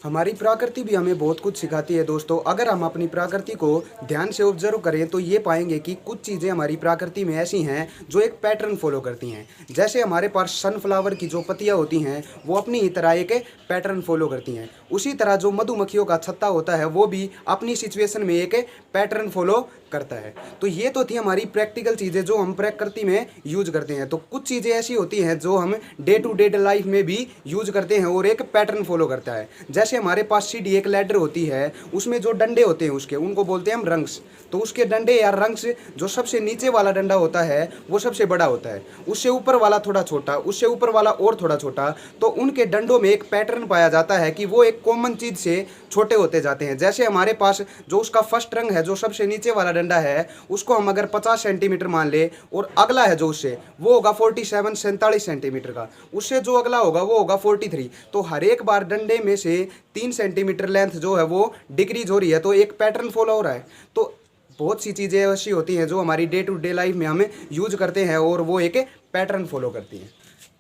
हमारी प्रकृति भी हमें बहुत कुछ सिखाती है दोस्तों। अगर हम अपनी प्रकृति को ध्यान से ऑब्जर्व करें तो ये पाएंगे कि कुछ चीज़ें हमारी प्रकृति में ऐसी हैं जो एक पैटर्न फॉलो करती हैं। जैसे हमारे पास सनफ्लावर की जो पत्तियाँ होती हैं वो अपनी ही तरह एक पैटर्न फॉलो करती हैं। उसी तरह जो मधुमक्खियों का छत्ता होता है वो भी अपनी सिचुएशन में एक पैटर्न फॉलो करता है। तो ये तो थी हमारी प्रैक्टिकल चीज़ें जो हम प्रकृति में यूज करते हैं। तो कुछ चीज़ें ऐसी होती हैं जो हम डे टू डे लाइफ में भी यूज करते हैं और एक पैटर्न फॉलो करता है। जैसे हमारे पास सीढ़ी एक लैडर होती है, उसमें जो डंडे होते हैं उसके उनको बोलते हैं हम रंग्स। तो उसके डंडे या रंग्स, जो सबसे नीचे वाला डंडा होता है वो सबसे बड़ा होता है, उससे ऊपर वाला थोड़ा छोटा, उससे ऊपर वाला और थोड़ा छोटा। तो उनके डंडों में एक पैटर्न पाया जाता है कि वो एक कॉमन चीज़ से छोटे होते जाते हैं। जैसे हमारे पास जो उसका फर्स्ट रंग है, जो सबसे नीचे वाला डंडा है, उसको हम अगर 50 सेंटीमीटर मान ले और अगला है जो उससे वो होगा 47 सेंटीमीटर का, उससे जो अगला होगा वो होगा 43। तो हर एक बार डंडे में से 3 सेंटीमीटर लेंथ जो है वो डिक्रीज हो रही है। तो एक पैटर्न फॉलो हो रहा है। तो बहुत सी चीज़ें ऐसी होती हैं जो हमारी डे टू डे लाइफ में हम यूज करते हैं और वो एक पैटर्न फॉलो करती हैं।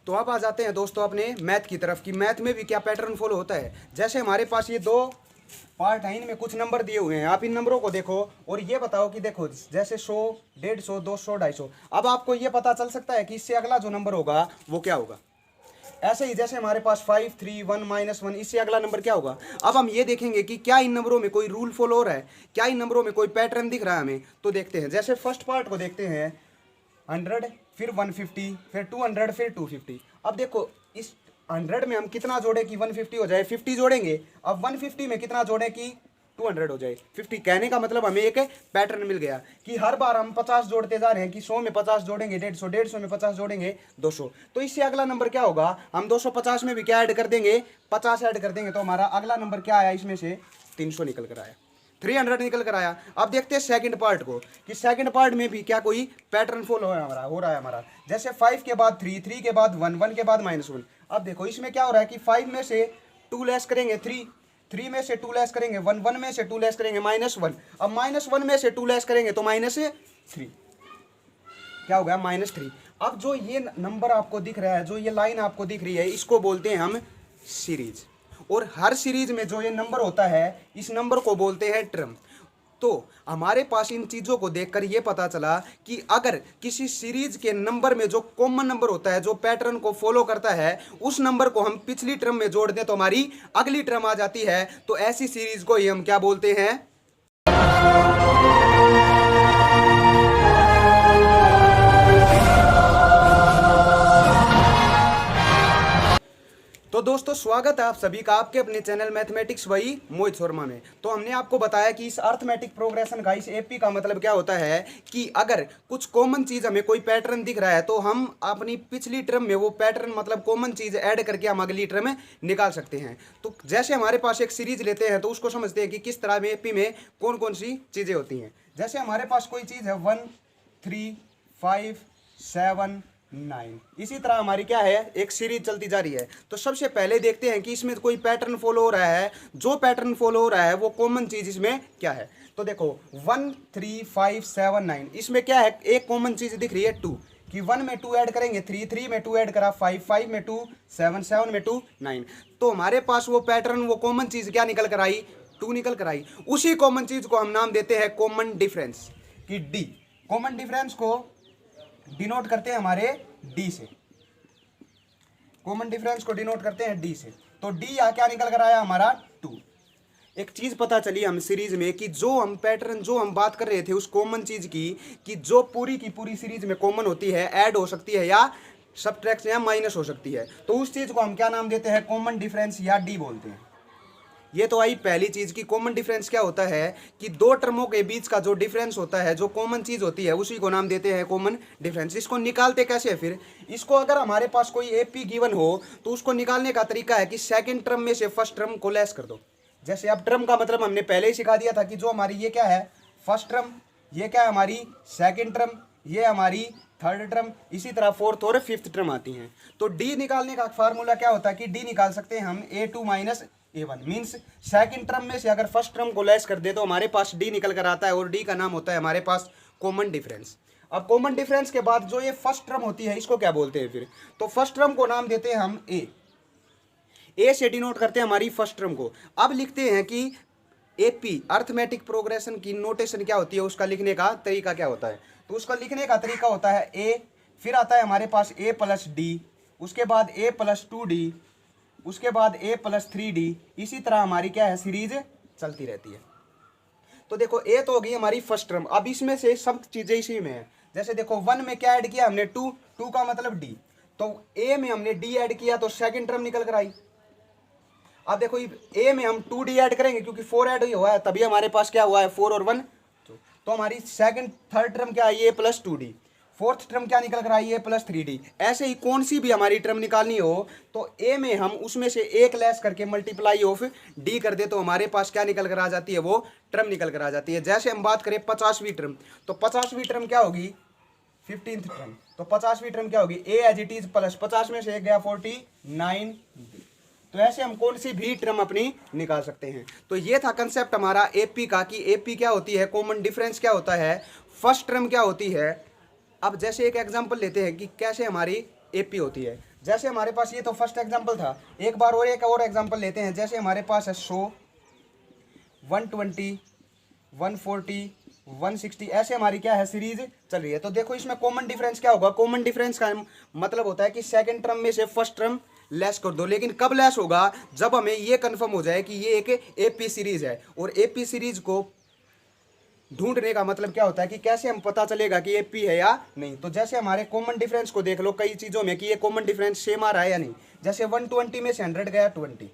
तो अब आ जाते हैं दोस्तों अपने मैथ की तरफ कि मैथ में भी क्या पैटर्न फॉलो होता है। जैसे हमारे पास ये दो पार्ट है, इनमें कुछ नंबर दिए हुए हैं। आप इन नंबरों को देखो और ये बताओ कि देखो जैसे 100, 150, 200, 250। अब आपको ये पता चल सकता है कि इससे अगला जो नंबर होगा वो क्या होगा। ऐसे ही जैसे हमारे पास 5, 3, 1, -1, इससे अगला नंबर क्या होगा। अब हम ये देखेंगे कि क्या इन नंबरों में कोई रूल फॉलो हो रहा है, क्या इन नंबरों में कोई पैटर्न दिख रहा है हमें। तो देखते हैं, जैसे फर्स्ट पार्ट को देखते हैं 100, फिर 150, फिर 200, फिर 250। अब देखो इस 100 में हम कितना जोड़े कि 150 हो जाए, 50 जोड़ेंगे। अब 150 में कितना जोड़े कि 200 हो जाए 50। कहने का मतलब हमें एक पैटर्न मिल गया कि हर बार हम 50 जोड़ते जा रहे हैं कि 100 में 50 जोड़ेंगे 150, 150 में 50 जोड़ेंगे 200। तो इससे अगला नंबर क्या होगा, हम 250 में भी क्या ऐड कर देंगे, 50 ऐड कर देंगे। तो हमारा अगला नंबर क्या आया, इसमें से 300 निकल कर आया, 300 निकल कर आया। अब देखते हैं सेकंड पार्ट को कि सेकंड पार्ट में भी क्या कोई पैटर्न फॉलो हो रहा है हमारा। जैसे 5 के बाद 3, 3 के बाद 1, 1 के बाद -1। अब देखो इसमें क्या हो रहा है कि 5 में से 2 लेस करेंगे 3, 3 में से 2 लेस करेंगे 1, 1 में से 2 लेस करेंगे -1। अब -1 में से 2 लेस करेंगे तो -3, क्या हो गया -3। अब जो ये नंबर आपको दिख रहा है, जो ये लाइन आपको दिख रही है, इसको बोलते हैं हम सीरीज। और हर सीरीज में जो ये नंबर होता है इस नंबर को बोलते हैं टर्म। तो हमारे पास इन चीज़ों को देखकर ये पता चला कि अगर किसी सीरीज के नंबर में जो कॉमन नंबर होता है, जो पैटर्न को फॉलो करता है, उस नंबर को हम पिछली टर्म में जोड़ दें तो हमारी अगली टर्म आ जाती है। तो ऐसी सीरीज को ही हम क्या बोलते हैं। तो दोस्तों स्वागत है आप सभी का आपके अपने चैनल मैथमेटिक्स वही मोहित शर्मा में। तो हमने आपको बताया कि इस अर्थमेटिक प्रोग्रेशन का, इस एपी का मतलब क्या होता है कि अगर कुछ कॉमन चीज़ हमें कोई पैटर्न दिख रहा है तो हम अपनी पिछली टर्म में वो पैटर्न मतलब कॉमन चीज़ ऐड करके हम अगली टर्म निकाल सकते हैं। तो जैसे हमारे पास एक सीरीज लेते हैं तो उसको समझते हैं कि किस तरह में एपी में कौन कौन सी चीज़ें होती हैं। जैसे हमारे पास कोई चीज़ है 1, 3, 5, 7, 9, इसी तरह हमारी क्या है एक सीरीज चलती जा रही है। तो सबसे पहले देखते हैं कि इसमें कोई पैटर्न फॉलो हो रहा है। जो पैटर्न फॉलो हो रहा है वो कॉमन चीज इसमें क्या है। तो देखो 1, 3, 5, 7, 9, इसमें क्या है एक कॉमन चीज दिख रही है 2, कि 1 में 2 ऐड करेंगे 3, 3 में 2 ऐड करा 5, 5 में 2 7, 7 में 2 9। तो हमारे पास वो पैटर्न, वो कॉमन चीज क्या निकल कर आई, 2 निकल कर आई। उसी कॉमन चीज को हम नाम देते हैं कॉमन डिफरेंस कि डी। कॉमन डिफरेंस को डिनोट करते हैं हमारे डी से, कॉमन डिफरेंस को डिनोट करते हैं डी से। तो डी यहाँ क्या निकल कर आया हमारा 2। एक चीज पता चली हम सीरीज में कि जो हम पैटर्न जो हम बात कर रहे थे उस कॉमन चीज की, कि जो पूरी की पूरी सीरीज में कॉमन होती है, ऐड हो सकती है या सब्ट्रैक्ट या माइनस हो सकती है, तो उस चीज को हम क्या नाम देते हैं, कॉमन डिफरेंस या डी बोलते हैं। ये तो आई पहली चीज की कॉमन डिफरेंस क्या होता है कि दो टर्मों के बीच का जो डिफरेंस होता है, जो कॉमन चीज होती है, उसी को नाम देते हैं कॉमन डिफरेंस। इसको निकालते कैसे है फिर, इसको अगर हमारे पास कोई एपी गिवन हो तो उसको निकालने का तरीका है कि सेकंड टर्म में से फर्स्ट टर्म को लेस कर दो। जैसे अब टर्म का मतलब हमने पहले ही सिखा दिया था कि जो हमारी ये क्या है फर्स्ट टर्म, ये क्या है हमारी सेकंड टर्म, ये हमारी थर्ड टर्म, इसी तरह फोर्थ और फिफ्थ टर्म आती हैं। तो डी निकालने का फार्मूला क्या होता है कि डी निकाल सकते हैं हम A2 minus A1। Means second term में से अगर फर्स्ट टर्म को लेस कर दे तो हमारे पास डी निकल कर आता है और डी का नाम होता है हमारे पास कॉमन डिफरेंस। अब कॉमन डिफरेंस के बाद जो ये फर्स्ट टर्म होती है इसको क्या बोलते हैं फिर, तो फर्स्ट टर्म को नाम देते हैं हम ए। ए से डिनोट करते हैं हमारी फर्स्ट टर्म को। अब लिखते हैं कि एपी अर्थमेटिक प्रोग्रेशन की नोटेशन क्या होती है, उसका लिखने का तरीका क्या होता है। तो उसका लिखने का तरीका होता है ए, फिर आता है हमारे पास ए प्लस डी, उसके बाद ए प्लस 2d, उसके बाद ए प्लस 3d, इसी तरह हमारी क्या है सीरीज चलती रहती है। तो देखो ए तो हो गई हमारी फर्स्ट टर्म। अब इसमें से सब चीजें इसी में है। जैसे देखो 1 में क्या ऐड किया हमने 2, 2 का मतलब डी, तो ए में हमने डी ऐड किया तो सेकंड टर्म निकल कर आई। अब देखो ए में हम 2d ऐड करेंगे क्योंकि 4 ऐड हुआ है, तभी हमारे पास क्या हुआ है 4 और 1, तो हमारी थर्ड टर्म क्या आई ए प्लस 2d, फोर्थ टर्म क्या निकल कर आई ए प्लस 3d। ऐसे ही कौन सी भी हमारी टर्म निकालनी हो तो ए में हम उसमें से एक लेस करके मल्टीप्लाई ऑफ डी कर दे तो हमारे पास क्या निकल कर आ जाती है, वो टर्म निकल कर आ जाती है। जैसे हम बात करें 50वीं टर्म, तो 50वीं टर्म क्या होगी 15th टर्म, तो 50वीं टर्म क्या होगी ए एज इट इज प्लस 50 में से एक गया 49। तो ऐसे हम कौन सी भी टर्म अपनी निकाल सकते हैं। तो ये था कंसेप्ट हमारा एपी का कि एपी क्या होती है, कॉमन डिफरेंस क्या होता है, फर्स्ट टर्म क्या होती है। अब जैसे एक एग्जांपल लेते हैं कि कैसे हमारी एपी होती है। जैसे हमारे पास ये तो फर्स्ट एग्जांपल था, एक बार और एक और एग्जांपल लेते हैं। जैसे हमारे पास है 100, 120, 140, 160, ऐसे हमारी क्या है सीरीज चल रही है। तो देखो इसमें कॉमन डिफरेंस क्या होगा, कॉमन डिफरेंस का मतलब होता है कि सेकंड टर्म में से फर्स्ट टर्म लेस कर दो। लेकिन कब लेस होगा, जब हमें ये कंफर्म हो जाए कि ये एक एपी सीरीज है। और एपी सीरीज को ढूंढने का मतलब क्या होता है कि कैसे हम पता चलेगा कि ये पी है या नहीं। तो जैसे हमारे कॉमन डिफरेंस को देख लो कई चीज़ों में कि ये कॉमन डिफरेंस सेम आ रहा है या नहीं। जैसे 120 में से 100 गया 20,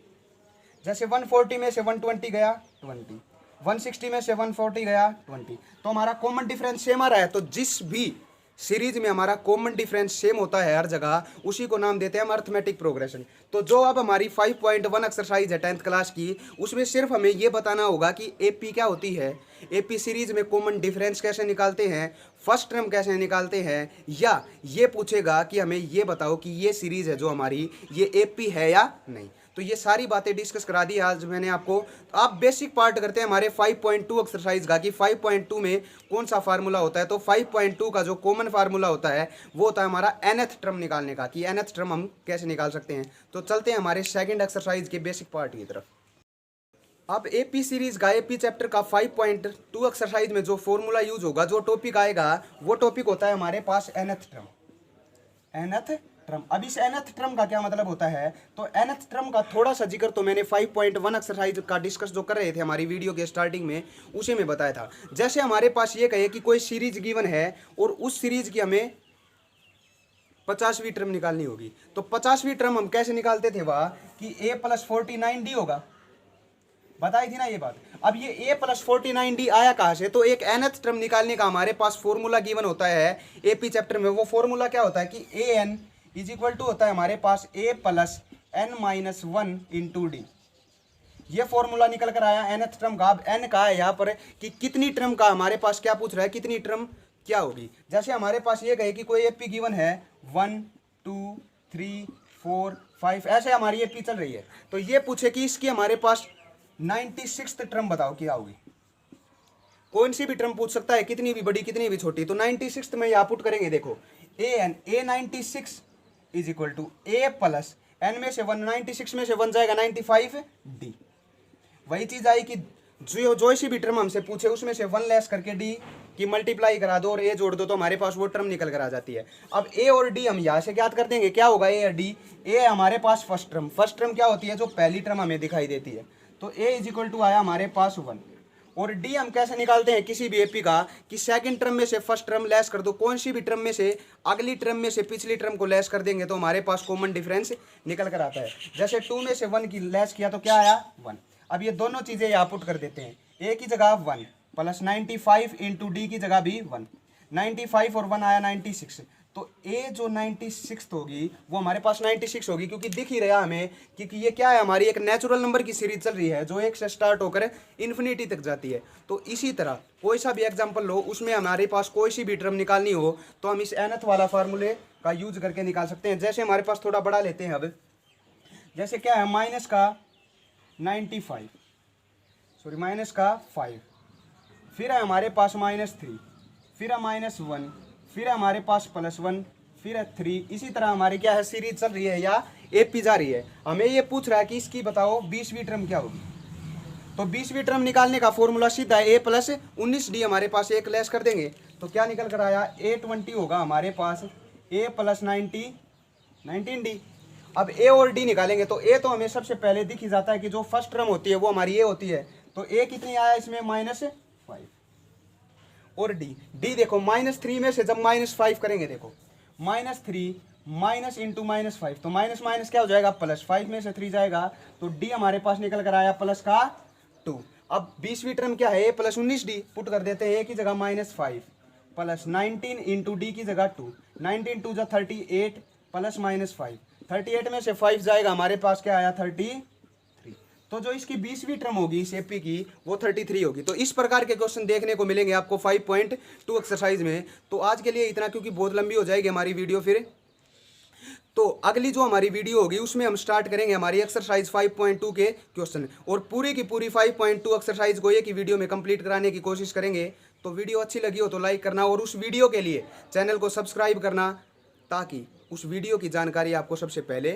जैसे 140 में से 120 गया 20, 160 में से 140 गया 20, तो हमारा कॉमन डिफरेंस सेम आ रहा है। तो जिस भी सीरीज में हमारा कॉमन डिफरेंस सेम होता है हर जगह, उसी को नाम देते हैं हम अर्थमेटिक प्रोग्रेशन। तो जो अब हमारी 5.1 एक्सरसाइज है 10th क्लास की, उसमें सिर्फ हमें ये बताना होगा कि एपी क्या होती है, एपी सीरीज में कॉमन डिफरेंस कैसे निकालते हैं, फर्स्ट टर्म कैसे निकालते हैं, या ये पूछेगा कि हमें ये बताओ कि ये सीरीज है जो हमारी ये एपी है या नहीं। तो ये सारी बातें डिस्कस करा दी आज मैंने आपको। आप बेसिक पार्ट करते हैं हमारे 5.2 एक्सरसाइज का कि 5.2 में कौन सा फार्मूला होता है। तो 5.2 का जो कॉमन फार्मूला होता है वो होता है हमारा nth टर्म निकालने का, कि nth टर्म हम कैसे निकाल सकते हैं। तो चलते हैं हमारे सेकंड एक्सरसाइज के बेसिक पार्ट की तरफ। अब एपी सीरीज का एपी चैप्टर का 5.2 एक्सरसाइज में जो फॉर्मूला यूज होगा, जो टॉपिक आएगा, वो टॉपिक होता है हमारे पास nth टर्म, nth टर्म। अब इस nth टर्म का क्या मतलब होता है, तो nth टर्म का थोड़ा सा जिक्र तो मैंने 5.1 एक्सरसाइज का डिस्कस जो कर रहे थे हमारी वीडियो के स्टार्टिंग में, उसी में बताया था। जैसे हमारे पास ये कहे कि कोई सीरीज गिवन है और उस सीरीज की हमें 50वीं टर्म निकालनी होगी, तो 50वीं टर्म हम कैसे निकालते थे वह कि a प्लस 49d होगा, बताई थी ना ये बात। अब ये a प्लस 49d आया कहाँ से, तो एक nth टर्म निकालने का हमारे पास फॉर्मूला गिवन होता है एपी चैप्टर में। वो फॉर्मूला क्या होता है कि an इज इक्वल टू होता है हमारे पास a plus n-1 into D. ये फॉर्मूला निकल कर आया nth टर्म का। अब n का है यहाँ पर कि कितनी टर्म का हमारे पास क्या पूछ रहा है, कितनी टर्म क्या होगी। जैसे हमारे पास ये कहे कि कोई एपी गिवन है 1, 2, 3, 4, 5, ऐसे हमारी एपी चल रही है। तो ये पूछे कि इसकी हमारे पास 96th टर्म बताओ क्या होगी। कौन सी भी टर्म पूछ सकता है, कितनी भी बड़ी कितनी भी छोटी। तो 96th में यहाँ पुट करेंगे, देखो a 96 is equal to a plus n में से 196 में से 1 जाएगा 95d। वही चीज आई कि जो सी भी टर्म हमसे पूछे उसमें से 1 लेस करके d की मल्टीप्लाई करा दो और a जोड़ दो तो हमारे पास वो टर्म निकल कर आ जाती है। अब a और d हम यहाँ से ज्ञात कर देंगे, क्या होगा a और d। a हमारे पास फर्स्ट टर्म, फर्स्ट टर्म क्या होती है, जो पहली टर्म हमें दिखाई देती है। तो a इज इक्वल टू आया हमारे पास 1। और डी हम कैसे निकालते हैं किसी भी एपी का कि सेकंड टर्म में से फर्स्ट टर्म लेस कर दो, कौन सी भी टर्म में से अगली टर्म में से पिछली टर्म को लेस कर देंगे तो हमारे पास कॉमन डिफरेंस निकल कर आता है। जैसे 2 में से 1 की लेस किया तो क्या आया 1। अब ये दोनों चीजें यहाँ पुट कर देते हैं, ए की जगह 1 प्लस 95 इंटू डी की जगह भी 1, 95 और 1 आया 96। तो ए जो 96 होगी वो हमारे पास 96 होगी, क्योंकि दिख ही रहा हमें क्योंकि ये क्या है, हमारी एक नेचुरल नंबर की सीरीज चल रही है जो 1 से स्टार्ट होकर इन्फिनिटी तक जाती है। तो इसी तरह कोई सा भी एग्जांपल लो, उसमें हमारे पास कोई सी भी टर्म निकालनी हो तो हम इस nth वाला फार्मूले का यूज करके निकाल सकते हैं। जैसे हमारे पास थोड़ा बड़ा लेते हैं, अब जैसे क्या है माइनस का 95, सॉरी माइनस का 5, फिर है हमारे पास -3, फिर है -1, फिर हमारे पास +1, फिर है 3। इसी तरह हमारी क्या है सीरीज चल रही है या एपी जा रही है, हमें ये पूछ रहा है कि इसकी बताओ 20वीं टर्म क्या होगी। तो 20वीं टर्म निकालने का फॉर्मूला सीधा है, A+19D हमारे पास एक लेस कर देंगे तो क्या निकल कर आया, A20 होगा हमारे पास A+19D। अब A और D निकालेंगे तो A तो हमें सबसे पहले दिख ही जाता है कि जो फर्स्ट टर्म होती है वो हमारी A होती है, तो A कितनी आया इसमें -5। और D देखो -3 में से जब -5 करेंगे, देखो -3 माइनस इंटू -5 तो माइनस माइनस क्या हो जाएगा प्लस, 5 में से 3 जाएगा तो D हमारे पास निकल कर आया +2। अब 20वीं टर्म क्या है, A+19D पुट कर देते हैं, A की जगह -5 +19 इंटू D की जगह 2, 19 2 38 +-5, 38 में से 5 जाएगा हमारे पास क्या आया 33। तो जो इसकी 20वीं टर्म होगी इस एपी की वो 33 होगी। तो इस प्रकार के क्वेश्चन देखने को मिलेंगे आपको 5.2 एक्सरसाइज में। तो आज के लिए इतना, क्योंकि बहुत लंबी हो जाएगी हमारी वीडियो फिर। तो अगली जो हमारी वीडियो होगी उसमें हम स्टार्ट करेंगे हमारी एक्सरसाइज 5.2 के क्वेश्चन, और पूरी की पूरी 5.2 एक्सरसाइज को एक ही वीडियो में कंप्लीट कराने की कोशिश करेंगे। तो वीडियो अच्छी लगी हो तो लाइक करना, और उस वीडियो के लिए चैनल को सब्सक्राइब करना, ताकि उस वीडियो की जानकारी आपको सबसे पहले